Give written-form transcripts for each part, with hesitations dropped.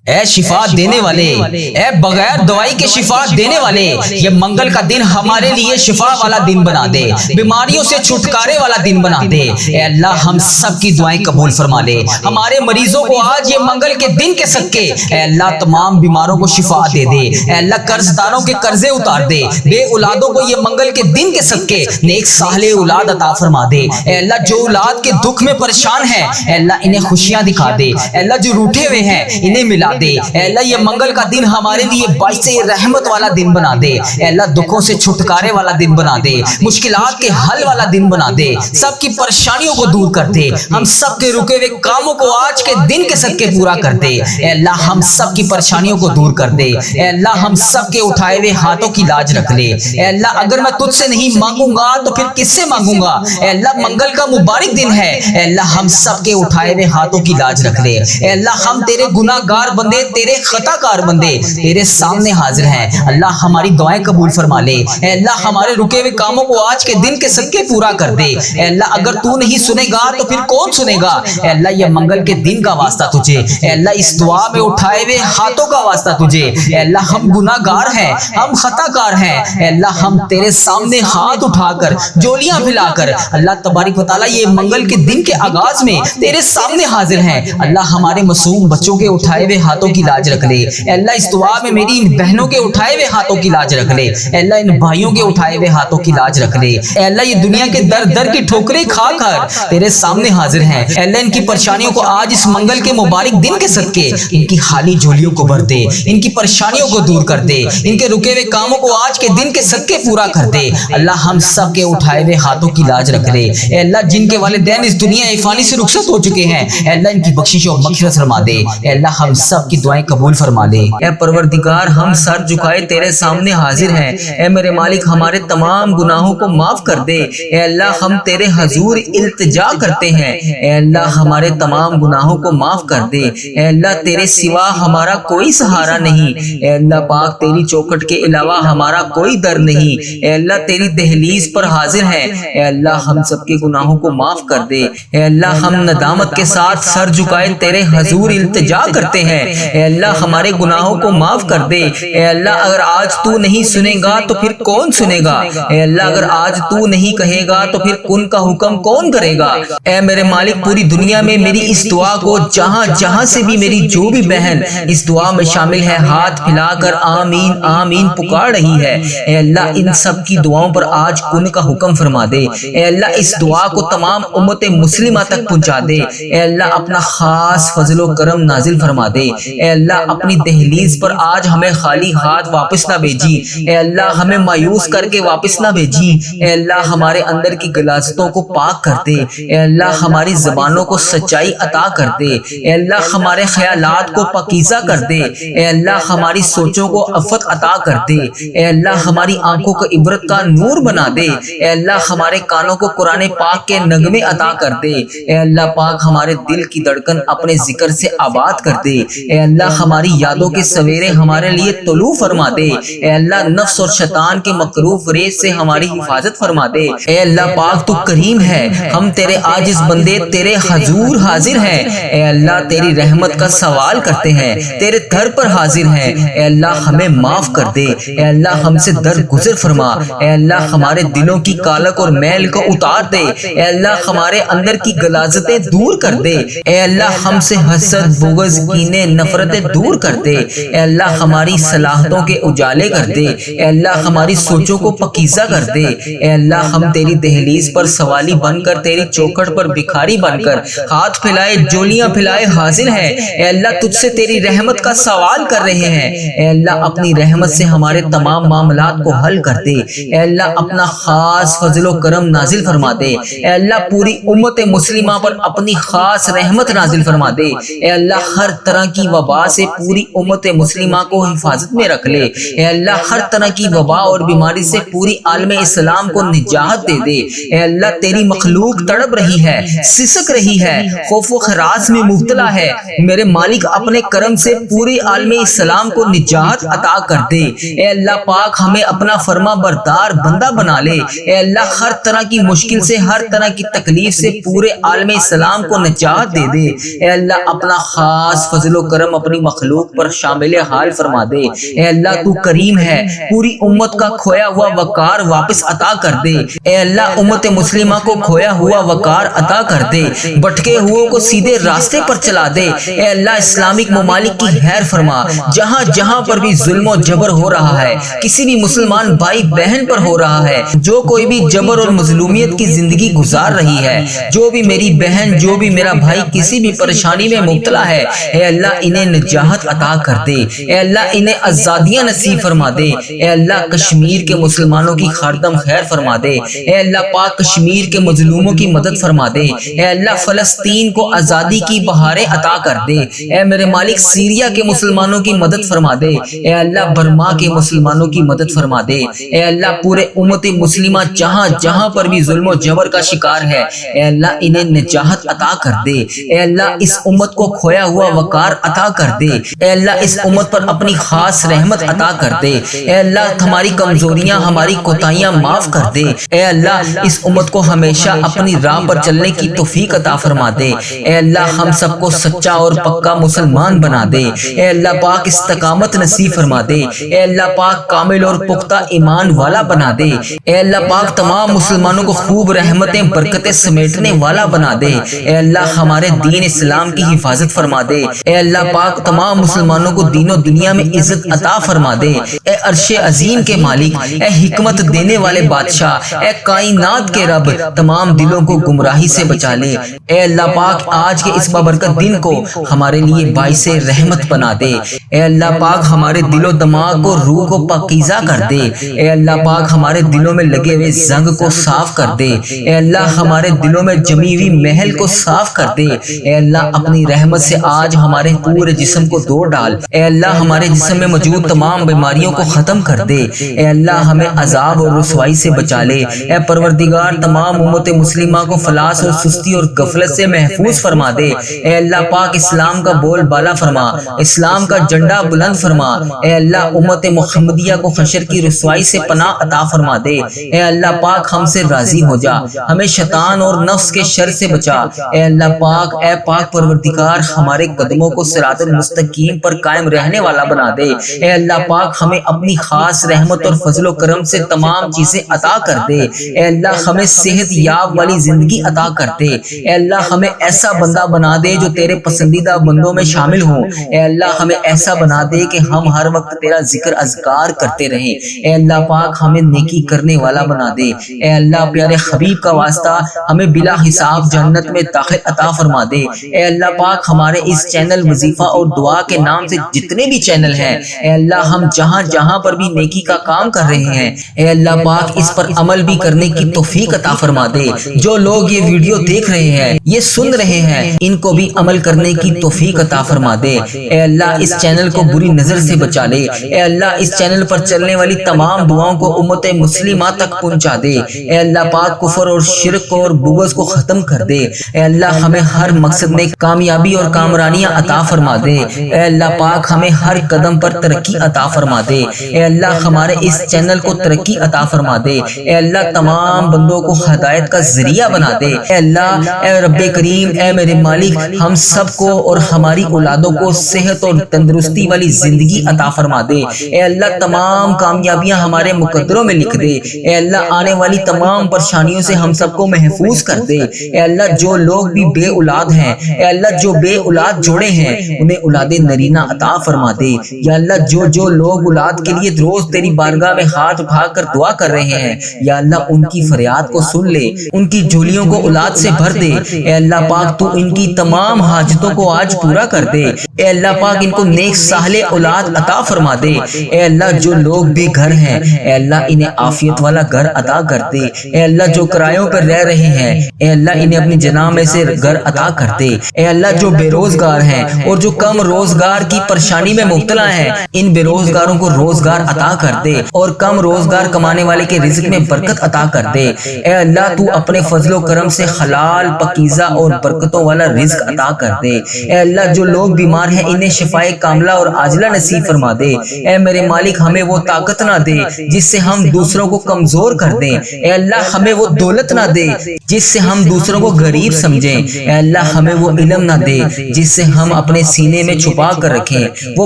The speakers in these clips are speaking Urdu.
اے شفا دینے والے، اے بغیر دوائی کے شفا دینے والے، یہ منگل کا دن ہمارے لیے شفا والا دن بنا دے، بیماریوں سے چھٹکارے والا دن بنا دے۔ اے اللہ ہم سب کی دعائیں قبول فرما لے، ہمارے مریضوں کو آج یہ منگل کے دن کے صدقے اے اللہ تمام بیماروں کو شفا دے دے۔ اے اللہ قرض داروں کے قرضے اتار دے، بے اولادوں کو یہ منگل کے دن کے صدقے نیک صالح اولاد عطا فرما دے۔ اے اللہ جو اولاد کے دکھ میں پریشان ہیں اے اللہ انہیں خوشیاں دکھا دے، اے اللہ جو روٹھے ہوئے ہیں انہیں ملا دے۔ اے اللہ یہ منگل کا دن ہمارے لیے باعث رحمت والا دن بنا دے، اے اللہ دکھوں سے چھٹکارے والا دن بنا دے، مشکلات کے حل والا دن بنا دے، سب کی پریشانیوں کو دور کر دے، ہم سب کے رکے ہوئے کاموں کو آج کے دن کے صدقے پورا کر دے۔ اے اللہ ہم سب کی پریشانیوں کو دور کر دے، اے اللہ ہم سب کے اٹھائے ہوئے ہاتھوں کی لاج رکھ لے۔ اے اللہ اگر میں تجھ سے نہیں مانگوں گا تو پھر کس سے مانگوں گا؟ اے اللہ منگل کا مبارک دن ہے، اے اللہ ہم سب کے اٹھائے ہوئے ہاتھوں کی لاج رکھ لے۔ اے اللہ ہم تیرے گناہ گار بندے، تیرے خطا کار بندے تیرے سامنے حاضر ہیں، اللہ ہماری دعائیں قبول فرما لے۔ اے اللہ ہمارے رکے ہوئے کاموں کو آج کے دن کے صدقے پورا کر دے۔ اے اللہ اگر تو نہیں سنے گا تو پھر کون سنے گا؟ اے اللہ یہ منگل کے دن کا واسطہ تجھے، اے اللہ اس دعا میں اٹھائے ہوئے ہاتھوں کا واسطہ تجھے۔ اے اللہ ہم گناہ گار ہیں، ہم خطا کار ہیں، اے اللہ ہم تیرے سامنے ہاتھ اٹھا کر جولیاں پھیلا کر اللہ تبارک و تعالیٰ یہ منگل کے دن کے آغاز میں تیرے سامنے حاضر ہیں۔ اللہ ہمارے معصوم بچوں کے اٹھائے ہوئے ہاتھوں کی لاج رکھ لے۔ اے اللہ اس دعا میں میری ان بہنوں کے اٹھائے ہوئے ہاتھوں کی لاج رکھ لے، اے اللہ ان بھائیوں کے اٹھائے ہوئے ہاتھوں کی لاج رکھ لے۔ اے اللہ یہ دنیا کے در در کی ٹھوکریں کھا کر تیرے سامنے حاضر ہیں، اے اللہ ان کی پریشانیوں کو آج اس منگل کے مبارک دن کے صدقے ان کی خالی جھولیوں کو بھر دے، ان کی پریشانیوں کو دور کر دے، ان کے رکے ہوئے کاموں کو آج کے دن کے صدقے پورا کر دے۔ اللہ ہم سب کے اٹھائے ہوئے ہاتھوں کی لاج رکھ لے۔ اے اللہ جن کے والدین اس دنیا فانی سے رخصت ہو چکے ہیں اے اللہ ان کی بخشش و مغفرت فرما دے۔ اے اللہ ہم سب کی دعائیں قبول فرما لے۔ اے پروردگار ہم سر جھکائے تیرے سامنے حاضر ہیں، اے میرے مالک ہمارے تمام گناہوں کو معاف کر دے۔ اے اللہ ہم تیرے حضور التجا کرتے ہیں، اے اللہ ہمارے تمام گناہوں کو معاف کر دے۔ اے اللہ تیرے سوا ہمارا کوئی سہارا نہیں، اے اللہ پاک تیری چوکھٹ کے علاوہ ہمارا کوئی در نہیں، اے اللہ تیری دہلیز پر حاضر ہیں، اے اللہ ہم سب کے گناہوں کو معاف کر دے۔ اے اللہ ہم ندامت کے ساتھ سر جھکائے تیرے حضور التجا کرتے ہیں، اے اللہ ہمارے گناہوں کو معاف کر دے۔ اے اللہ اگر آج تو نہیں سنے گا تو پھر کون سنے گا؟ اے اللہ اگر آج تو نہیں کہے گا تو پھر کن کا حکم کون کرے گا؟ اے میرے مالک پوری دنیا میں میری اس دعا کو جہاں جہاں سے بھی میری جو بھی بہن اس دعا میں شامل ہے ہاتھ پھیلا کر آمین آمین پکار رہی ہے، اے اللہ ان سب کی دعاؤں پر آج کن کا حکم فرما دے۔ اے اللہ اس دعا کو تمام امت مسلمہ تک پہنچا دے۔ اے اللہ اپنا خاص فضل و کرم نازل فرما دے۔ اے اللہ اپنی دہلیز پر آج ہمیں خالی ہاتھ واپس نہ بھیجی، اے اللہ ہمیں مایوس کر کے واپس نہ بھیجی، اے اللہ ہمارے اندر کی غلاظتوں کو پاک کر دے، اے اللہ ہماری زبانوں کو سچائی عطا کر دے، اے اللہ ہمارے خیالات کو پاکیزہ کر دے، اے اللہ ہماری سوچوں کو عفت عطا کر دے، اے اللہ ہماری آنکھوں کو عبرت کا نور بنا دے، اے اللہ ہمارے کانوں کو قرآن پاک کے نغمے عطا کر دے، اے اللہ پاک ہمارے دل کی دھڑکن اپنے ذکر سے آباد کر دے، اے اللہ ہماری یادوں کے سویرے ہمارے لیے طلوع فرما دے، اے اللہ نفس اور شیطان کے مکروہ فریب سے ہماری حفاظت فرما دے۔ اے اللہ پاک تو کریم ہے، ہم تیرے عاجز بندے تیرے حضور حاضر ہیں، اے اللہ تیری رحمت کا سوال کرتے ہیں، تیرے در پر حاضر ہیں، اے اللہ ہمیں معاف کر دے، اے اللہ ہم سے درگزر فرما، اے اللہ ہمارے دلوں کی کالک اور میل کو اتار دے، اے اللہ ہمارے اندر کی غلاظتیں دور کر دے، اے اللہ ہم سے حسد بغض کینے نفرتیں دور کر دے، اے اللہ ہماری صلاحتوں کے اجالے کر دے، اے اللہ ہماری سوچوں کو پاکیزہ کر دے، اے اللہ ہم تیری دہلیز پر سوالی بن کر تیری چوکھٹ پر بھکاری بن کر ہاتھ پھیلائے جولیاں پھیلائے حاضر ہیں، اے اللہ تجھ سے تیری رحمت کا سوال کر رہے ہیں، اے اللہ اپنی رحمت سے ہمارے تمام معاملات کو حل کر دے، اے اللہ اپنا خاص فضل و کرم نازل فرما دے، اے اللہ پوری امت مسلمہ پر اپنی خاص رحمت نازل فرما دے، اے اللہ ہر طرح کی وبا سے پوری امت مسلمہ کو حفاظت میں رکھ لے، اے اللہ ہر طرح کی وبا اور بیماری سے پوری عالم اسلام کو نجات دے دے، اے اللہ تیری مخلوق تڑپ رہی ہے، سسک رہی ہے، خوف و خراس میں مبتلا ہے، میرے مالک اپنے کرم سے پوری عالم اسلام کو نجات عطا کر دے، اے اللہ پاک ہمیں اپنا فرما بردار بندہ بنا لے، اے اللہ ہر طرح کی مشکل سے ہر طرح کی تکلیف سے پورے عالم اسلام کو نجات دے دے، اے اللہ اپنا خاص فضل و کرم کرم اپنی مخلوق پر شامل حال فرما دے۔ اے اللہ تو کریم ہے، پوری امت کا کھویا ہوا وقار واپس عطا کر دے۔ اے اللہ امت مسلمہ کو کھویا ہوا وقار عطا کر دے، بھٹکے ہوئوں کو سیدھے راستے پر چلا دے۔ اے اللہ اسلامک ممالک کی خیر فرما، جہاں جہاں پر بھی ظلم و جبر ہو رہا ہے، کسی بھی مسلمان بھائی بہن پر ہو رہا ہے، جو کوئی بھی جبر اور مظلومیت کی زندگی گزار رہی ہے، جو بھی میری بہن، جو بھی میرا بھائی کسی بھی پریشانی میں مبتلا ہے، اے اللہ انہیں نجات عطا کر دے۔ اے اللہ انہیں آزادیاں نصیب فرما دے۔ اے اللہ کشمیر کے مسلمانوں کی خاردم خیر فرما دے۔ اے اللہ پاک کشمیر کے مظلوموں کی مدد فرما دے۔ اے اللہ فلسطین کو آزادی کی بہاریں عطا کر دے۔ اے میرے مالک سیریا کے مسلمانوں کی مدد فرما دے۔ اے اللہ برما کے مسلمانوں کی مدد فرما دے۔ اے اللہ پورے امت مسلمہ جہاں جہاں پر بھی ظلم و جبر کا شکار ہے، اے اللہ انہیں نجات عطا کر دے۔ اے اللہ اس امت کو کھویا ہوا وقار عطا کر دے۔ اے اللہ اس امت پر اپنی خاص رحمت عطا کر دے۔ اے اللہ ہماری کمزوریاں، ہماری کوتاہیاں معاف کر دے۔ اے اللہ اس امت کو ہمیشہ اپنی راہ پر چلنے کی توفیق عطا فرما دے۔ اے اللہ ہم سب کو سچا اور پکا مسلمان بنا دے۔ اے اللہ پاک استقامت نصیب فرما دے۔ اے اللہ پاک کامل اور پختہ ایمان والا بنا دے۔ اے اللہ پاک تمام مسلمانوں کو خوب رحمتیں برکتیں سمیٹنے والا بنا دے۔ اے اللہ ہمارے دین اسلام کی حفاظت فرما دے۔ اے اللہ پاک تمام مسلمانوں کو دین و دنیا میں عزت عطا فرما دے۔ اے عرش عظیم کے مالک، اے حکمت دینے والے بادشاہ، اے کائنات کے رب، تمام دلوں کو گمراہی سے بچا لے۔ اے اللہ پاک آج کے اس بابرکت دن کو ہمارے لیے باعث رحمت بنا دے۔ اے اللہ پاک ہمارے دل و دماغ کو، روح کو پاکیزہ کر دے۔ اے اللہ پاک ہمارے دلوں میں لگے ہوئے زنگ کو صاف کر دے۔ اے اللہ ہمارے دلوں میں جمی ہوئی محل کو صاف کر دے۔ اے اللہ اپنی رحمت سے آج ہمارے پورے جسم کو دھو ڈال۔ اے اللہ ہمارے جسم میں موجود تمام بیماریوں کو ختم کر دے۔ اے اللہ ہمیں عذاب اور رسوائی سے بچا لے۔ اے پروردگار تمام امت مسلمہ کو فلاس اور سستی اور غفلت سے محفوظ فرما دے۔ اے اللہ پاک اسلام کا بول بالا فرما، اسلام کا جھنڈا بلند فرما۔ اے اللہ امت محمدیہ کو حشر کی رسوائی سے پناہ عطا فرما دے۔ اے اللہ پاک ہم سے راضی ہو جا، ہمیں شیطان اور نفس کے شر سے بچا۔ اے اللہ پاک، اے پاک پروردگار ہمارے قدموں کو صراط المستقیم پر قائم رہنے والا بنا دے۔ اے اللہ پاک ہمیں اپنی خاص رحمت اور فضل و کرم سے تمام چیزیں عطا کر دے۔ اے اللہ ہمیں صحت یاب والی زندگی عطا کر دے۔ اے اللہ ہمیں ایسا بندہ بنا دے جو تیرے پسندیدہ بندوں میں شامل ہوں۔ اے اللہ ہمیں ایسا بنا دے کہ ہم ہر وقت تیرا ذکر اذکار کرتے رہیں۔ اے اللہ پاک ہمیں نیکی کرنے والا بنا دے۔ اے اللہ پیارے حبیب کا واسطہ ہمیں بلا حساب جنت میں داخل عطا فرما دے۔ اے اللہ پاک ہمارے اس چینل وظیفہ اور دعا کے نام سے جتنے بھی چینل ہیں، اے اللہ ہم جہاں جہاں پر بھی نیکی کا کام کر رہے ہیں، اے اللہ پاک اس پر عمل بھی کرنے کی توفیق عطا فرما دے۔ جو لوگ یہ ویڈیو دیکھ رہے ہیں، یہ سن رہے ہیں، ان کو بھی عمل کرنے کی توفیق عطا فرما دے۔ اے اللہ اس چینل کو بری نظر سے بچا لے۔ اے اللہ اس چینل پر چلنے والی تمام دعاؤں کو امت مسلمہ تک پہنچا دے۔ اے اللہ پاک کفر اور شرک اور بغض کو ختم کر دے۔ اے اللہ ہمیں ہر مقصد میں کامیابی اور کامرانیاں عطا فرما دے۔ اے اللہ پاک ہمیں ہر قدم پر ترقی عطا فرما دے۔ اے اللہ ہمارے اس چینل کو ترقی عطا فرما دے۔ اے اللہ تمام بندوں کو ہدایت کا ذریعہ بنا دے۔ اے اللہ، اے رب کریم، اے میرے مالک، ہم سب کو اور ہماری اولادوں کو صحت اور تندرستی والی زندگی عطا فرما دے۔ اے اللہ تمام کامیابیاں ہمارے مقدروں میں لکھ دے۔ اے اللہ آنے والی تمام پریشانیوں سے ہم سب کو محفوظ کر دے۔ اے اللہ جو لوگ بھی بے اولاد ہیں، اے اللہ جو بے اولاد جوڑے ہیں، انہیں اولاد نرینہ عطا فرما دے۔ یا اللہ جو لوگ اولاد کے لیے روز تیری بارگاہ میں ہاتھ اٹھا کر دعا کر رہے ہیں، یا اللہ ان کی فریاد کو سن لے، ان کی جھولیوں کو اولاد سے بھر دے۔ اے اللہ پاک تو ان کی تمام حاجتوں کو آج پورا کر دے۔ اے اللہ پاک ان کو نیک صالح اولاد عطا فرما دے۔ اے اللہ جو لوگ بے گھر ہیں، اے اللہ انہیں عافیت والا گھر عطا کر دے۔ اے اللہ جو کرایوں پر رہ رہے ہیں، اے اللہ انہیں اپنی جناح میں سے گھر عطا کر دے۔ اے اللہ جو بے روزگار ہیں اور جو کم روزگار کی پریشانی میں مبتلا ہیں، ان بے روزگاروں کو روزگار عطا کر دے اور کم روزگار کمانے والے کے رزق میں برکت عطا کر دے۔ اے اللہ تو اپنے فضل و کرم سے حلال پاکیزہ اور برکتوں والا رزق عطا کر دے۔ اے اللہ جو لوگ بیمار ہیں انہیں شفائے کاملہ اور عاجلہ نصیب فرما دے۔ اے میرے مالک ہمیں وہ طاقت نہ دے جس سے ہم دوسروں کو کمزور کر دیں۔ اے اللہ ہمیں وہ دولت نہ دے جس سے ہم دوسروں کو غریب سمجھیں۔ اے اللہ ہمیں وہ علم نہ دے جس سے ہم اپنے اپنے سینے میں چھپا کر رکھیں، وہ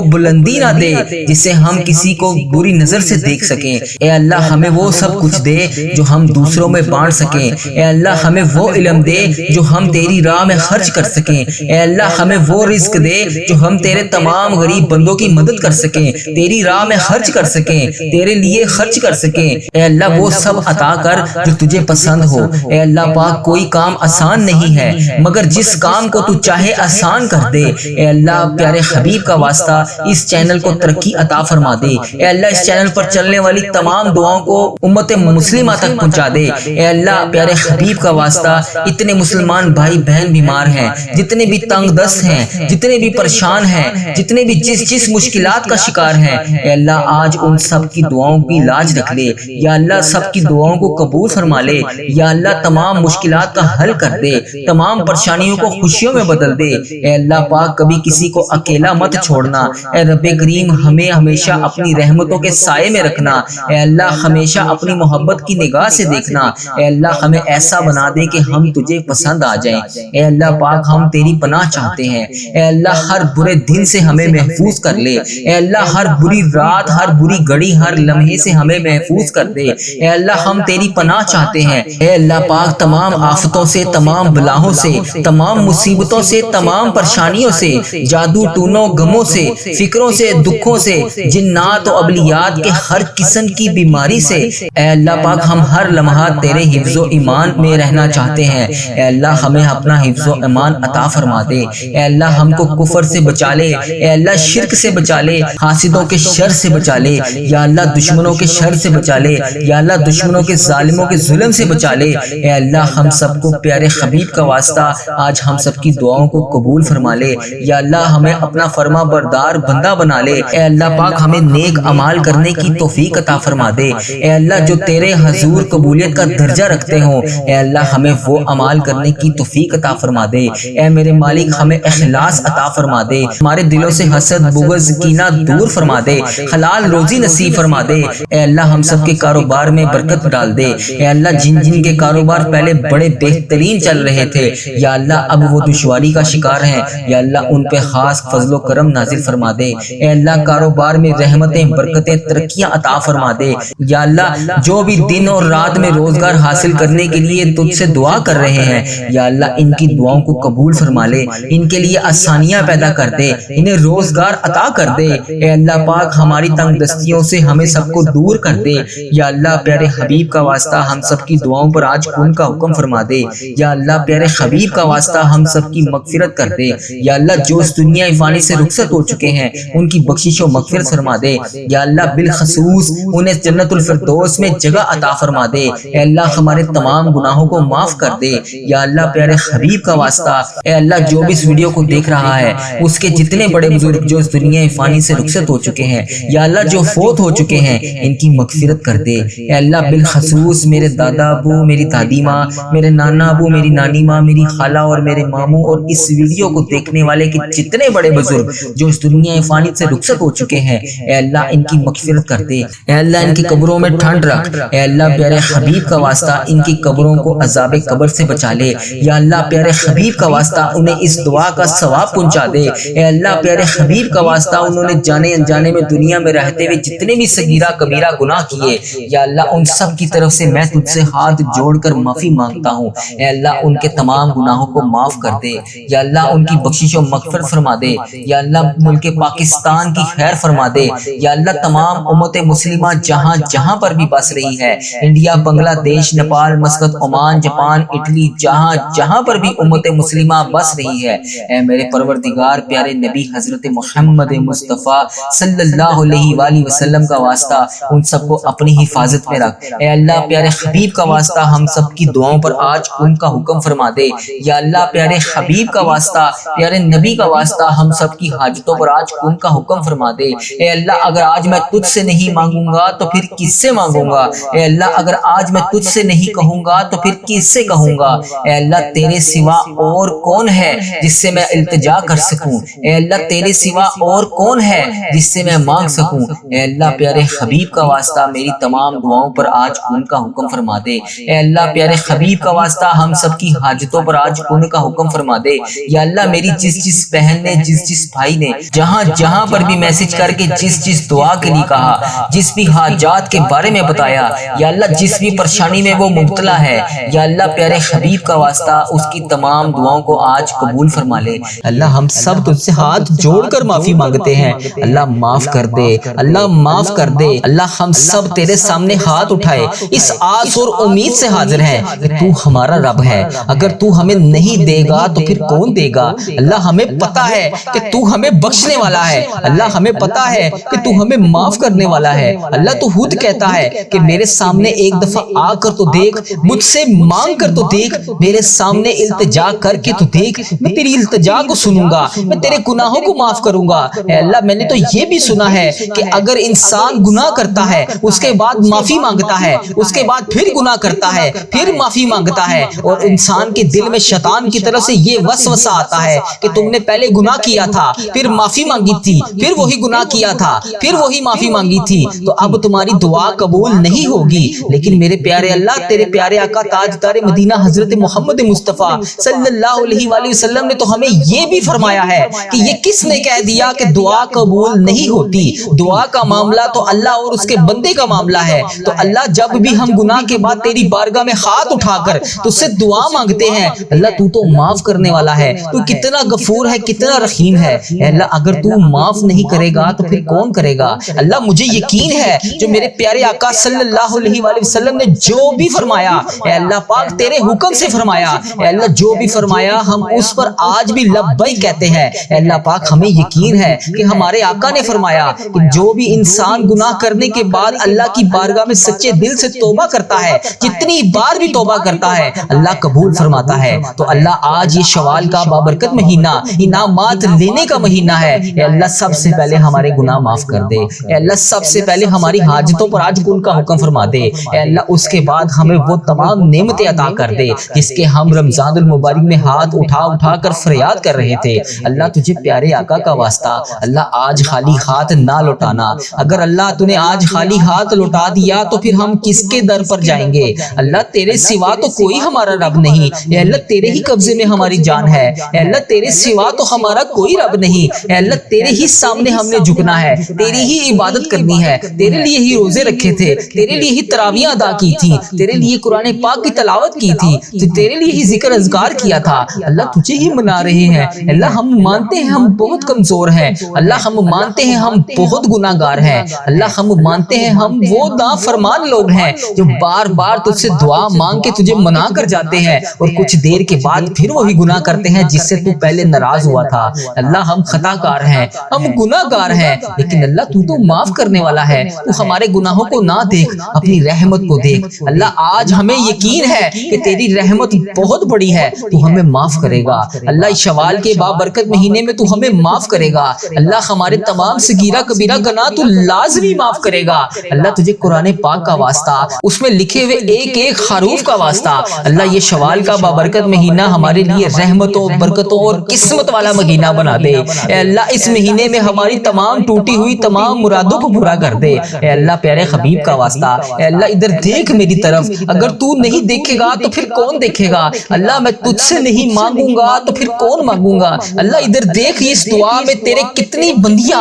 بلندی نہ دے جس سے ہم کسی کو بری نظر سے دیکھ سکیں۔ اے اللہ ہمیں وہ سب کچھ دے جو ہم دوسروں میں بانٹ سکیں۔ اے اللہ ہمیں وہ علم دے جو ہم تیری راہ میں خرچ کر سکیں۔ اے اللہ ہمیں وہ رزق دے جو ہم تیرے تمام غریب بندوں کی مدد کر سکیں، تیری راہ میں خرچ کر سکیں، تیرے لیے خرچ کر سکیں۔ اے اللہ وہ سب عطا کر جو تجھے پسند ہو۔ اے اللہ پاک کوئی کام آسان نہیں ہے مگر جس کام کو تو چاہے آسان کر دے۔ اے اللہ پیارے حبیب کا واسطہ اس چینل کو ترقی عطا فرما دے۔ اے اللہ اس چینل پر چلنے والی تمام دعاؤں کو امت مسلمہ تک پہنچا دے۔ اے اللہ پیارے حبیب کا واسطہ اتنے مسلمان بھائی بہن بیمار ہیں، جتنے بھی تنگ دست ہیں، جتنے بھی پریشان ہیں، جتنے بھی جس مشکلات کا شکار ہیں، اے اللہ آج ان سب کی دعاؤں کی لاج رکھ لے۔ یا اللہ سب کی دعاؤں کو قبول فرما لے۔ یا اللہ تمام مشکلات کا حل کر دے، تمام پریشانیوں کو خوشیوں میں بدل دے۔ اے اللہ پاک کبھی کسی کو اکیلا مت چھوڑنا۔ اے رب کریم ہمیں ہمیشہ اپنی رحمتوں کے سائے میں رکھنا۔ اے اللہ ہمیشہ اپنی محبت کی نگاہ سے دیکھنا۔ اے اللہ ہمیں ایسا بنا دے کہ ہم تجھے پسند آ جائیں۔ اے اللہ پاک ہم تیری پناہ چاہتے ہیں۔ اے اللہ ہر برے دن سے ہمیں محفوظ کر لے۔ اے اللہ ہر بری رات، ہر بری گھڑی، ہر لمحے سے ہمیں محفوظ کر دے۔ اے اللہ ہم تیری پناہ چاہتے ہیں۔ اے اللہ پاک تمام آفتوں سے، تمام بلاؤں سے، تمام مصیبتوں سے، تمام پریشانیوں سے، جادو ٹونوں غموں سے، فکروں سے، دکھوں سے، جنات و ابلیات کے ہر قسم کی بیماری سے، اے اللہ پاک ہم ہر لمحہ تیرے حفظ و ایمان میں رہنا چاہتے ہیں۔ اے اللہ ہمیں اپنا حفظ و ایمان عطا فرما دے۔ اے اللہ ہم کو کفر سے بچا لے۔ اے اللہ شرک سے بچا لے، حاسدوں کے شر سے بچا لے۔ یا اللہ دشمنوں کے شر سے بچا لے۔ یا اللہ دشمنوں کے ظالموں کے ظلم سے بچا لے۔ اے اللہ ہم سب کو پیارے حبیب کا واسطہ آج ہم سب کی دعاؤں کو قبول فرما لے۔ یا اللہ ہمیں اپنا فرما بردار بندہ بنا لے۔ اے اللہ پاک ہمیں نیک اعمال کرنے کی توفیق عطا فرما دے۔ اے اللہ جو تیرے حضور قبولیت کا درجہ رکھتے ہوں، اے اللہ ہمیں وہ اعمال کرنے کی توفیق عطا فرما دے۔ اے میرے مالک ہمیں اخلاص عطا فرما دے، ہمارے دلوں سے حسد بغض کینہ دور فرما دے، حلال روزی نصیب فرما دے۔ اے اللہ ہم سب کے کاروبار میں برکت ڈال دے۔ اے اللہ جن کے کاروبار پہلے بڑے بہترین چل رہے تھے، یا اللہ اب وہ دشواری کا شکار ہیں، یا اللہ ان پہ خاص فضل و کرم نازل فرما دے۔ اے اللہ کاروبار میں رحمتیں برکتیں ترقیاں عطا فرما دے۔ یا اللہ جو بھی دن اور رات میں روزگار حاصل کرنے کے لیے تجھ سے دعا کر رہے ہیں، یا اللہ ان کی دعاؤں کو قبول فرما لے، ان کے لیے آسانیاں پیدا کر دے، انہیں روزگار عطا کر دے۔ اے اللہ پاک ہماری تنگ دستیوں سے ہمیں سب کو دور کر دے۔ یا اللہ پیارے حبیب کا واسطہ ہم سب کی دعاؤں پر آج کن کا حکم فرما دے۔ یا اللہ پیارے حبیب کا واسطہ ہم سب کی مغفرت کر دے۔ یا اللہ جو اس دنیا فانی سے رخصت ہو چکے ہیں ان کی بخشش و مغفرت فرما دے۔ یا اللہ بالخصوص انہیں جنت الفردوس میں جگہ عطا فرما دے۔ اے اللہ ہمارے تمام گناہوں کو معاف کر دے۔ یا اللہ پیارے حبیب کا واسطہ اے اللہ جو بھی اس ویڈیو کو دیکھ رہا ہے اس کے جتنے بڑے بزرگ جو اس دنیا فانی سے رخصت ہو چکے ہیں، یا اللہ جو فوت ہو چکے ہیں ان کی مغفرت کر دے۔ اے اللہ بالخصوص میرے دادا ابو، میری دادی ماں، میرے نانا ابو، میری نانی ماں، میری خالہ اور میرے ماموں اور اس ویڈیو کو دیکھنے والے کے جتنے بڑے بزرگ جو اس دنیا فانی سے رخصت ہو چکے ہیں، اے اللہ ان کی مغفرت کر دے۔ اے اللہ ان کی قبروں میں ٹھنڈ رکھ۔ اے اللہ پیارے حبیب کا واسطہ ان کی قبروں کو عذاب قبر سے بچا لے۔ یا اللہ پیارے حبیب کا واسطہ انہیں اس دعا کا ثواب پہنچا دے۔ اے اللہ پیارے حبیب کا واسطہ انہوں نے جانے انجانے میں دنیا میں رہتے ہوئے جتنے بھی صغیرہ کبیرہ گناہ کیے، یا اللہ ان سب کی طرف سے میں تجھ سے ہاتھ جوڑ کر معافی مانگتا ہوں۔ اے اللہ ان کے تمام گناہوں کو معاف کر دے۔ یا اللہ ان کی بخشش و مغفرت فرما دے۔ یا اللہ ملک پاکستان کی خیر فرما دے۔ یا اللہ تمام امت مسلمہ جہاں جہاں پر بھی بس رہی ہے، انڈیا، بنگلہ دیش، Nepal, Muscat, Oman, Japan, Italy, جہاں جہاں پر بھی امت مسلمہ بس رہی ہے، اے میرے پروردگار پیارے نبی حضرت محمد مصطفیٰ صلی اللہ علیہ وآلہ وسلم کا واسطہ ان سب کو اپنی حفاظت میں رکھ۔ اے اللہ پیارے حبیب کا واسطہ ہم سب کی دعاؤں پر آج ان کا حکم فرما دے۔ یا اللہ پیارے حبیب کا واسطہ، پیارے نبی کا واسطہ ہم سب کی حاجتوں پر آج ان کا حکم فرما دے۔ اے اللہ اگر آج میں تجھ سے نہیں مانگوں گا تو پھر کس سے مانگوں گا؟ اے اللہ اگر آج میں تجھ سے نہیں کہوں گا تو پھر کس سے کہوں گا؟ اے اللہ تیرے سوا اور کون ہے جس سے میں التجا کر سکوں؟ اے اللہ تیرے سوا اور کون ہے جس سے میں مانگ سکوں؟ اے اللہ پیارے حبیب کا واسطہ میری تمام دعاؤں پر آج ان کا حکم فرما دے۔ اے اللہ پیارے حبیب کا واسطہ ہم سب کی حاجتوں پر آج ان کا حکم فرما دے۔ یا اللہ میری جس بہن نے جس بھائی نے جہاں پر بھی میسج کر کے جس دعا کے لیے کہا، جس بھی حاجات کے بارے میں بتایا، یا اللہ جس بھی پریشانی میں وہ مبتلا ہے، یا اللہ پیارے حبیب کا واسطہ اس کی تمام دعاؤں کو آج قبول فرما لے۔ اللہ ہم سب تجھ سے ہاتھ جوڑ کر معافی مانگتے ہیں، اللہ معاف کر دے، اللہ معاف کر دے۔ اللہ ہم سب تیرے سامنے ہاتھ اٹھائے اس آس اور امید سے حاضر ہیں کہ تو ہمارا رب ہے، اگر تو ہمیں نہیں دے گا تو پھر کون دے گا؟ اللہ ہمیں پتا ہے کہ تو ہمیں بخشنے والا ہے، اللہ ہمیں پتا ہے کہ تو ہمیں معاف کرنے والا ہے۔ اللہ تو خود کہتا ہے کہ میرے سامنے ایک دفعہ آ کر تو دیکھ، مجھ سے مانگ کر تو دیکھ، میرے سامنے التجا کر کے تو دیکھ، میں تیری التجا کو سنوں گا، میں تیرے گناہوں کو معاف کروں گا۔ اے اللہ میں نے تو یہ بھی سنا ہے کہ اگر انسان گناہ کرتا ہے اس کے بعد معافی مانگتا ہے، اس کے بعد پھر گناہ کرتا ہے، پھر معافی مانگتا ہے، اور انسان کے دل میں شیطان کی طرف سے یہ وسوسہ آتا ہے کہ تم نے پہلے گناہ کیا تھا، پھر معافی مانگی تھی، پھر وہی گناہ کیا تھا، پھر وہی معافی مانگی تھی، تو اب تمہاری دعا قبول نہیں ہوگی۔ لیکن میرے پیارے اللہ، تیرے پیارے آقا تاجدار مدینہ حضرت محمد مصطفیٰ صلی اللہ علیہ وآلہ وسلم نے تو ہمیں یہ بھی فرمایا ہے کہ یہ کس نے کہہ دیا کہ دعا قبول نہیں ہوتی؟ دعا کا معاملہ تو اللہ اور اس کے بندے کا معاملہ ہے۔ تو اللہ جب بھی ہم گناہ کے بعد تیری بارگاہ میں ہاتھ اٹھا کر تجھ سے دعا مانگتے ہیں، اللہ تو معاف کرنے والا ہے، تو کتنا غفور ہے، کتنا رحیم ہے۔ اے اللہ اگر تو معاف نہیں کرے گا تو پھر کون کرے گا؟ اللہ مجھے یقین ہے جو میرے پیارے آقا صلی اللہ علیہ وآلہ وسلم نے جو بھی فرمایا، اے اللہ پاک تیرے حکم سے فرمایا، اے اللہ جو بھی فرمایا ہم اس پر آج بھی لبیک کہتے ہیں۔ اے اللہ پاک ہمیں یقین ہے کہ ہمارے آقا نے فرمایا کہ جو بھی انسان گناہ کرنے کے بعد اللہ کی بارگاہ میں سچے دل سے توبہ کرتا ہے، جتنی بار بھی توبہ کرتا ہے اللہ قبول فرماتا ہے۔ تو اللہ آج یہ شوال کا بابرکت مہینہ انعامات لینے کا مہینہ ہے، اے اللہ سب سے پہلے ہمارے گناہ معاف کر دے، اے اللہ سب سے پہلے ہماری حاجتوں پر آج کل کا حکم فرما دے، اے اللہ اس کے بعد ہمیں وہ تمام نعمتیں عطا کر دے جس کے ہم رمضان المبارک میں ہاتھ اٹھا کر فریاد کر رہے تھے۔ اللہ تجھے پیارے آقا کا واسطہ اللہ آج خالی ہاتھ نہ لوٹانا، اگر اللہ تو نے آج خالی ہاتھ لوٹا دیا تو پھر ہم کس کے در پر جائیں گے؟ اللہ تیرے سوا تو کوئی ہمارا رب نہیں، اے اللہ تیرے ہی قبضے میں ہماری جان ہے، اے اللہ تیرے سوا تو ہمارا کوئی رب نہیں، اے اللہ تیرے ہی سامنے ہم نے جھکنا ہے، تیری ہی عبادت کرنی ہے، تیرے لیے ہی روزے رکھے تھے، تیرے لیے ہی تراویح ادا کی تھی، تیرے لیے قرآن پاک کی تلاوت کی تھی، تیرے لیے ہی ذکر اذکار کیا تھا۔ اللہ تجھے ہی منا رہے ہیں، اللہ ہم مانتے ہیں ہم بہت کمزور ہیں، اللہ ہم مانتے ہیں ہم بہت گناہ گار ہیں، اللہ ہم مانتے ہیں ہم وہ نافرمان لوگ ہیں جو بار بار تجھ سے دعا مانگ کے تجھے منا کر جاتے ہیں اور کچھ دیر کے بعد پھر وہی گناہ کرتے ہیں جس سے تو پہلے ناراض ہوا تھا۔ اللہ ہم خطا کار ہیں، ہم گناہ گار ہیں، لیکن اللہ تو معاف کرنے والا ہے، تو ہمارے گناہوں کو نہ دیکھ، اپنی رحمت کو دیکھ۔ اللہ آج ہمیں یقین ہے کہ تیری رحمت بہت بڑی ہے، تو ہمیں معاف کرے گا۔ اللہ اس شوال کے بابرکت مہینے میں تو ہمیں معاف کرے گا، اللہ ہمارے تمام صغیرہ کبیرہ گناہ تو لازمی معاف کرے گا۔ اللہ تجھے قرآن پاک کا واسطہ، اس میں لکھے ہوئے ایک ایک حروف کا واسطہ، اللہ یہ شوال کا بابرکت مہینہ ہمارے لیے رحمتوں، برکتوں اور قسمت والا مہینہ بنا دے۔ اے اللہ اس مہینے میں ہماری تمام ٹوٹی ہوئی تمام مرادوں کو پورا کر دے۔ اے اللہ پیارے حبیب کا واسطہ، اے اللہ ادھر دیکھ میری طرف، اگر تو نہیں دیکھے گا تو پھر کون دیکھے گا؟ اللہ میں تجھ سے نہیں مانگوں گا تو پھر کون مانگوں گا؟ اللہ ادھر دیکھ اس دعا میں تیرے کتنی بندیاں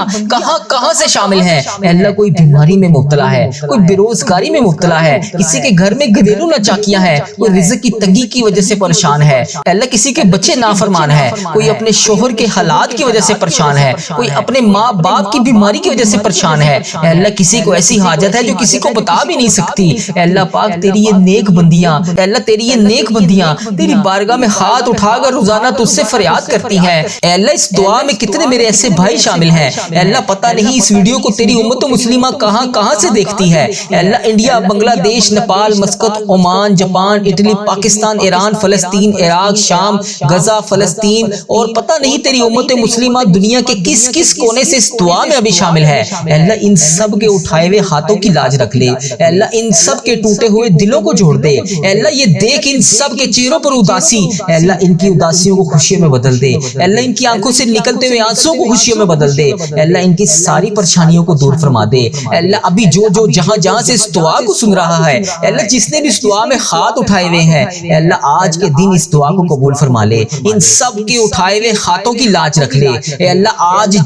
کہاں سے شامل ہیں۔ اے اللہ کوئی بیماری میں مبتلا ہے، کوئی بے روزگاری میں مبتلا ہے، کسی کے گھر میں گھریلو ناچاکیاں ہیں، کوئی رزق کی تنگی کی وجہ سے پریشان ہے، اے اللہ کسی کے بچے نافرمان ہیں، کوئی اپنے شوہر کے حالات کی وجہ سے پریشان ہے، کوئی اپنے ماں باپ کی بیماری کی وجہ سے پریشان ہے، اے اللہ کسی کو ایسی حاجت ہے جو کسی کو بتا بھی نہیں سکتی۔ اے اللہ پاک تیری یہ نیک بندیاں، اے اللہ تیری یہ نیک بندیاں تیری بارگاہ میں ہاتھ اٹھا کر روزانہ تجھ سے فریاد کرتی ہیں۔ اے اللہ اس دعا میں کتنے میرے ایسے بھائی شامل ہیں، اے اللہ پتہ نہیں اس ویڈیو کو تیری امت مسلمہ کہاں سے دیکھتی ہے۔ اے اللہ انڈیا، بنگلہ دیش، Nepal, Muscat, Oman, Japan, Italy, Pakistan, Iran, فلسطین، عراق، شام، غزہ، فلسطین اور پتہ نہیں تیری امت مسلمہ دنیا کے کس کونے سے اس دعا میں ابھی شامل ہے۔ اے اللہ ان سب کے اٹھائے ہوئے ہاتھوں کی لاج رکھ لے، اے اللہ ان سب کے ٹوٹے ہوئے دلوں کو جوڑ دے۔ اے اللہ یہ دیکھ ان سب کے چہروں پر اداسی، اے اللہ ان کی اداسیوں کو خوشیوں میں بدل دے، اے اللہ ان کی آنکھوں سے نکلتے ہوئے آنسوں کو خوشیوں میں بدل دے، اے اللہ ان کی ساری پریشانیوں کو دور فرما دے۔ اے اللہ ابھی جو جہاں سے اس دعا کو سن رہا ہے، اے اللہ جس نے بھی اس دعا میں ہاتھ اٹھائے ہوئے ہیں، اے اللہ آج کے دن اس دعا کو قبول فرما لے، ان سب کے اٹھائے ہوئے کھائے ہاتھوں کی لاج رکھ لے۔ اے اللہ آج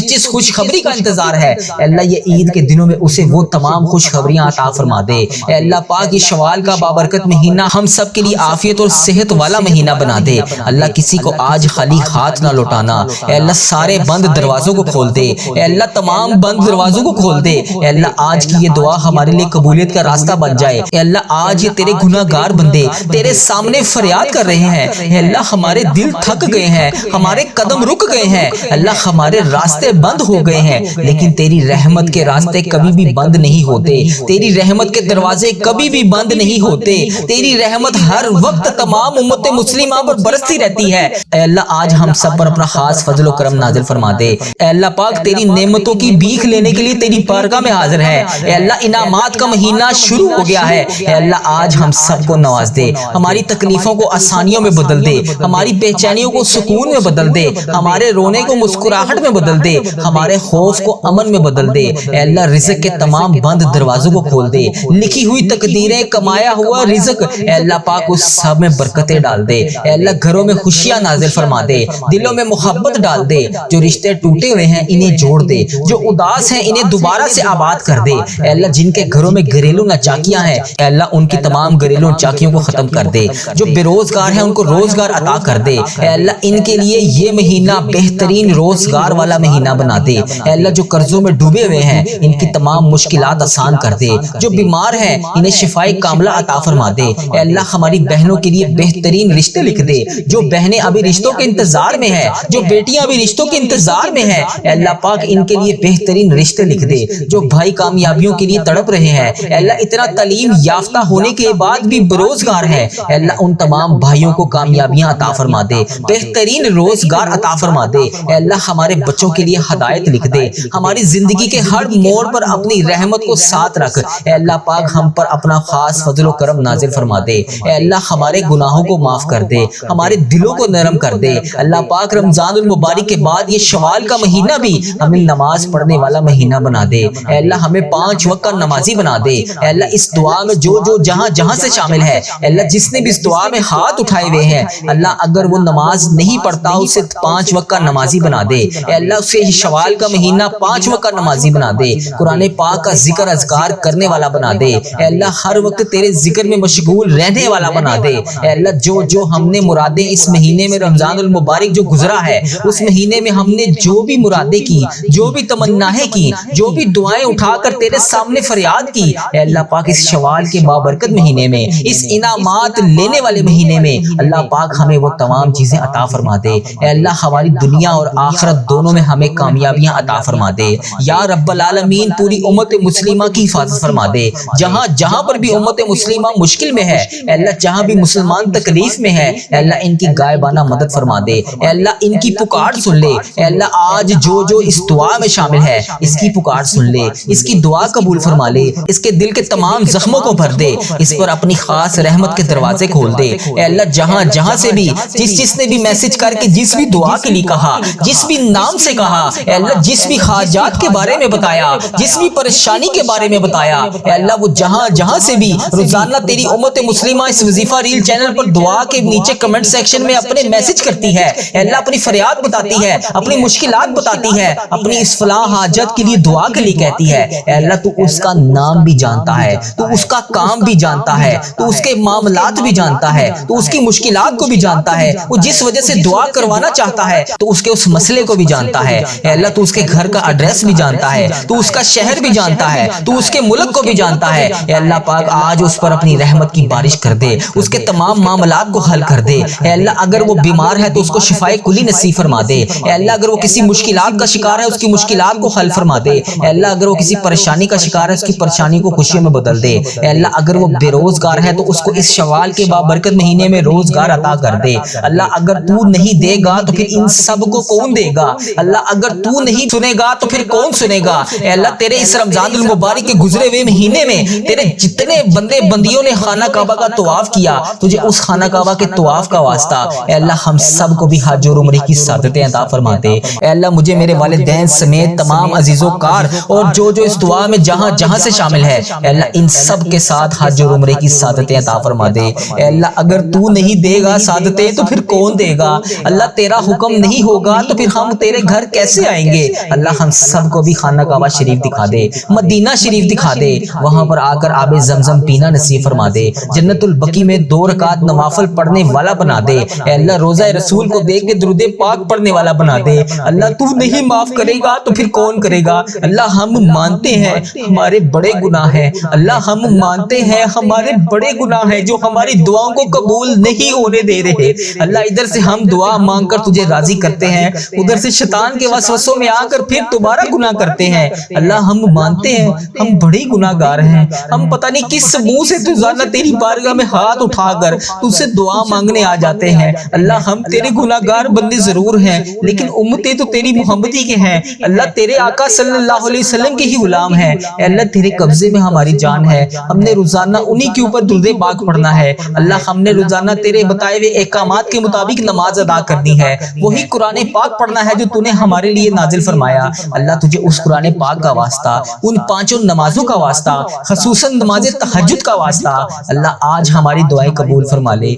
جس خوشخبری کا انتظار ہے اے اللہ یہ عید کے دنوں میں اسے وہ تمام خوشخبریاں عطا فرما دے۔ اے اللہ پاک یہ شوال کا بابرکت مہینہ ہم سب کے لیے عافیت اور صحت والا مہینہ بنا دے۔ اللہ کسی کو آج خالی ہاتھ نہ لوٹانا۔ اے اللہ سارے بند دروازوں کو کھول دے۔ اے اللہ تمام بند دروازوں کو کھول دے۔ اے اللہ آج کی یہ دعا ہمارے لیے قبولیت کا راستہ بن جائے۔ اے اللہ آج یہ تیرے گناہگار بندے تیرے سامنے فریاد کر رہے ہیں۔ اے اللہ ہمارے دل تھک گئے ہیں، ہمارے قدم رک گئے ہیں، اللہ ہمارے راستے بند ہو گئے ہیں، لیکن تیری رحمت کے راستے کبھی بھی بند نہیں ہوتے، تیری رحمت کے دروازے کبھی بھی بند نہیں ہوتے، تیری رحمت ہر وقت تمام امت مسلمہ پر برستی رہتی ہے۔ اے اللہ آج ہم سب پر اپنا خاص فضل و کرم نازل فرما دے۔ اے اللہ پاک تیری نعمتوں کی بھیک لینے کے لیے تیری بارگاہ میں حاضر ہے۔ اے اللہ انعامات کا مہینہ شروع ہو گیا ہے۔ اے اللہ آج ہم سب کو نواز دے، ہماری تکلیفوں کو آسانیوں میں بدل دے، ہماری بے چینیوں کو سکون میں بدل دے، ہمارے رونے کو مسکراہٹ میں بدل دے، ہمارے خوف کو امن میں بدل دے۔ اے اللہ رزق کے تمام بند دروازوں کو کھول دے، لکھی ہوئی تقدیریں، کمایا ہوا رزق اے اللہ پاک اس سب میں برکتیں ڈال دے۔ اے اللہ گھروں میں خوشیاں نازل فرما دے، دلوں میں محبت ڈال دے، جو رشتے ٹوٹے ہوئے ہیں انہیں جوڑ دے، جو اداس ہیں انہیں دوبارہ سے آباد کر دے۔ اے اللہ جن کے گھروں میں گھریلو ناچاکیاں ہیں اے اللہ ان کی تمام گھریلو ناچاکیوں کو ختم کر دے، جو بے روزگار ہیں ان کو روزگار عطا کر دے۔ اے اللہ ان کے لیے یہ مہینہ بہترین روزگار والا مہینہ بنا دے۔ اے اللہ جو قرضوں میں ڈوبے ہوئے ہیں ان کی تمام مشکلات آسان کر دے، جو بیمار ہیں انہیں شفائے کاملہ عطا فرما دے۔ اے اللہ ہماری بہنوں کے لیے بہترین رشتے لکھ دے، جو بہنیں ابھی رشتوں کے انتظار میں ہیں، جو بیٹیاں ابھی رشتوں کے انتظار میں ہیں اے اللہ پاک ان کے لیے بہترین رشتے لکھ دے، جو بھائی کامیابیوں کے لیے تڑپ رہے ہیں اے اللہ اتنا تعلیم یافتہ ہونے کے بعد بھی بروزگار ہے اے اللہ ان تمام بھائیوں کو کامیابیاں عطا فرما دے، بہترین روزگار عطا فرما دے۔ اے اللہ ہمارے بچوں کے لیے ہدایت لکھ دے، ہماری زندگی کے ہر موڑ پر اپنی رحمت کو ساتھ رکھ اے اللہ پاک ہم پر اپنا خاص فضل و کرم نازل فرما دے۔ اے اللہ ہمارے گناہوں کو معاف کر دے، ہمارے دلوں کو نرم کر دے۔ اللہ پاک رمضان المبارک کے بعد یہ شوال کا مہینہ بھی ہمیں نماز پڑھنے والا مہینہ بنا دے۔ اے اللہ ہمیں 5 وقت کا نمازی بنا دے۔ اے اللہ اس دعا میں جو جہاں سے شامل ہے اے اللہ جس نے بھی اس دعا میں ہاتھ اٹھائے ہوئے ہیں اللہ اگر وہ نماز نہیں پڑھتا اسے 5 وقت کا نمازی بنا دے۔ اے اللہ اسے شوال کا مہینہ 5 وقت کا نمازی بنا دے، قرآن پاک کا ذکر اذکار کرنے والا بنا دے۔ اے اللہ ہر وقت تیرے ذکر میں مشغول رہنے والا بنا دے۔ اے اللہ جو ہم نے مرادیں اس مہینے میں رمضان المبارک جو گزرا ہے اس مہینے میں ہم نے جو بھی مرادیں کی، جو بھی تمنایں کی، جو بھی دعائیں اٹھا کر تیرے سامنے فریاد کی اے اللہ پاک اس شوال کے بابرکت مہینے میں، اس انعامات لینے والے مہینے میں اللہ پاک ہمیں وہ تمام چیزیں عطا فرما دے۔ اے اللہ ہماری دنیا اور آخرت دونوں میں ہمیں کامیابیاں عطا فرما دے۔ یا رب العالمین پوری امت مسلمہ کی حفاظت فرما دے، جہاں پر بھی امت مسلمہ مشکل میں ہے اے اللہ جہاں بھی مسلمان تکلیف میں ہے اے اللہ ان کی غائبانہ مدد فرما دے۔ اے اللہ ان کی پکار سن لے۔ اے اللہ آج جو اس دعا میں شامل ہے اس کی پکار سن لے، اس کی دعا قبول فرما لے، اس کے دل کے تمام زخموں کو بھر دے، اس پر اپنی خاص رحمت کے دروازے کھول دے۔ اے اللہ جہاں سے بھی جس نے بھی میسج کر کے جس بھی دعا کے لیے کہا، جس بھی نام سے کہا اے اللہ جس بھی حاجات کے بارے میں بتایا، جس بھی پریشانی کے بارے میں بتایا اے اللہ وہ جہاں سے بھی روزانہ تیری امت مسلمہ اس وظیفہ ریل چینل پر دعا کے نیچے کمنٹ سیکشن میں اپنے میسج کرتی ہے اے اللہ اپنی فریاد بتاتی ہے، اپنی مشکلات بتاتی ہے، اپنی اس فلاں حاجت کے لیے دعا کے لیے کہتی ہے اے اللہ تو اس کا نام بھی جانتا ہے، تو اس کا کام بھی جانتا ہے، تو اس کے معاملات بھی جانتا ہے، تو اس کی مشکلات کو بھی جانتا ہے، وہ جس وجہ سے دعا کروانا چاہتا ہے تو اس کے اس مسئلے کو بھی جانتا ہے اے اللہ تو اس کے گھر کا ایڈریس بھی جانتا ہے، تو اس کا شہر بھی جانتا ہے، تو اس کے ملک کو بھی جانتا ہے اے اللہ پاک آج اس پر اپنی رحمت کی بارش کر دے، اس کے تمام معاملات کو حل کر دے اے اللہ اگر وہ بیمار ہے تو اس کو شفائے کلی نصیب فرما دے اے اللہ اگر وہ کسی مشکلات کا شکار ہے اس کی مشکلات کو حل فرما دے اے اللہ اگر وہ کسی پریشانی کا شکار ہے اس کی پریشانی کو خوشیوں میں بدل دے اے اللہ اگر وہ بے روزگار ہے تو اس کو اس شوال کے بابرکت مہینے میں روزگار عطا کر دے اللہ اگر تو نہیں دے گا تو پھر ان سب کو کون دے گا اللہ اگر تو نہیں سنے گا تو پھر کون سنے گا اے اللہ تیرے اس رمضان المبارک کے گزرے ہوئے مہینے میں تیرے جتنے بندے بندیوں نے خانہ کعبہ کا طواف کیا تجھے اس خانہ کعبہ کے طواف کا واسطہ اے اللہ ہم سب کو بھی حج اور عمرے کی سعادتیں عطا فرما دے اے اللہ مجھے میرے والدین سمیت تمام عزیز و کار اور جو اس دعا میں جہاں سے شامل ہے اے اللہ ان سب کے ساتھ حج اور عمرے کی سعادتیں عطا فرما دے اے اللہ اگر تو نہیں دے گا سعادتیں تو پھر کون دے گا اللہ تیرا حکم نہیں ہوگا تو پھر ہم تیرے گھر کیسے آئیں گے؟ اللہ ہم سب کو بھی خانہ کعبہ شریف دکھا دے، مدینہ شریف دکھا دے، وہاں پر آ کر آب زمزم پینا نصیب فرما دے، جنت البقیع میں 2 رکعت نوافل پڑھنے والا بنا دے، اے اللہ روضہ رسول کو دیکھ کے درود پاک پڑھنے والا بنا دے۔ اللہ تو نہیں معاف کرے گا تو پھر کون کرے گا؟ اللہ ہم مانتے ہیں ہمارے بڑے گناہ ہیں، اللہ ہم مانتے ہیں ہمارے بڑے گناہ ہیں جو ہماری دعاؤں کو قبول نہیں ہونے دے رہے۔ اللہ ادھر سے ہم دعا مانگ کر تجھے راضی کرتے ہیں، ادھر سے شیطان کے وسوسوں میں آ کر پھر دوبارہ گناہ کرتے ہیں۔ اللہ ہم مانتے ہیں ہم بڑے گناہ گار ہیں، ہم پتہ نہیں کس منہ سے روزانہ تیری بارگاہ میں ہاتھ اٹھا کر تجھ سے دعا مانگنے آ جاتے ہیں۔ اللہ ہم تیرے گناہ گار بندے ضرور ہیں لیکن امتیں تو تیری محمدی کے ہیں۔ اللہ تیرے آقا صلی اللہ علیہ وسلم کے ہی غلام ہیں۔ اے اللہ تیرے قبضے میں ہماری جان ہے، ہم نے روزانہ انہی کے اوپر درود پاک پڑھنا ہے۔ اللہ ہم نے روزانہ تیرے بتائے ہوئے احکامات کے مطابق نماز ادا کرنی ہے، وہی قرآن پاک پڑھنا ہے جو تو نے ہمارے لیے نازل فرمایا۔ اللہ تجھے اس قرآن پاک کا واسطہ، ان 5 نمازوں کا واسطہ، خصوصاً نماز تہجد کا واسطہ، اللہ آج ہماری دعائیں قبول فرما لے۔